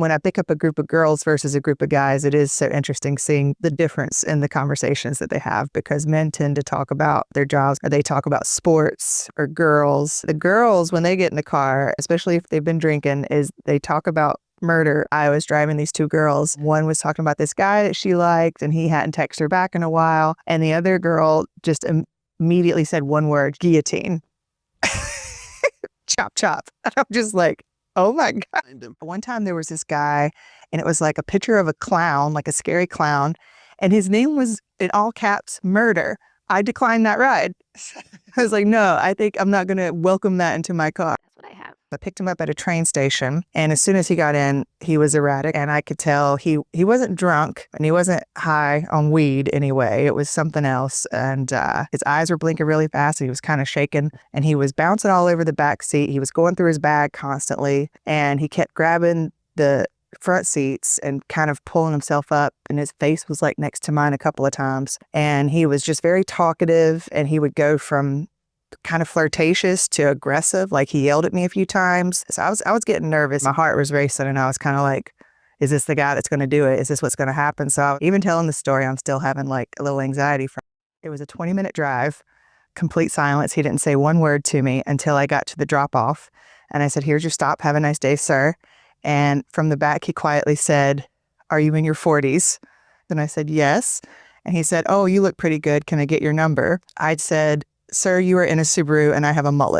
when I pick up a group of girls versus a group of guys, it is so interesting seeing the difference in the conversations that they have, because men tend to talk about their jobs, or they talk about sports, or girls. The girls, when they get in the car, especially if they've been drinking, is they talk about murder. I was driving these two girls. One was talking about this guy that she liked and he hadn't texted her back in a while. And the other girl just immediately said one word: guillotine. Chop, chop. And I'm just like, oh my God. One time there was this guy and it was like a picture of a clown, like a scary clown. And his name was in all caps, Murder. I declined that ride. I was like, no, I think I'm not going to welcome that into my car. That's what I have. I picked him up at a train station, and as soon as he got in, he was erratic, and I could tell he wasn't drunk and he wasn't high on weed anyway. It was something else, and his eyes were blinking really fast, and he was kind of shaking, and he was bouncing all over the back seat. He was going through his bag constantly, and he kept grabbing the front seats and kind of pulling himself up, and his face was like next to mine a couple of times, and he was just very talkative, and he would go from kind of flirtatious to aggressive. Like, he yelled at me a few times. So I was getting nervous. My heart was racing, and I was kind of like, is this the guy that's going to do it? Is this what's going to happen? So even telling the story, I'm still having like a little anxiety from it. It was a 20-minute drive, complete silence. He didn't say one word to me until I got to the drop off, and I said, here's your stop. Have a nice day, sir. And from the back, he quietly said, are you in your 40s? Then I said, yes. And he said, oh, you look pretty good. Can I get your number? I said, sir, you are in a Subaru and I have a mullet.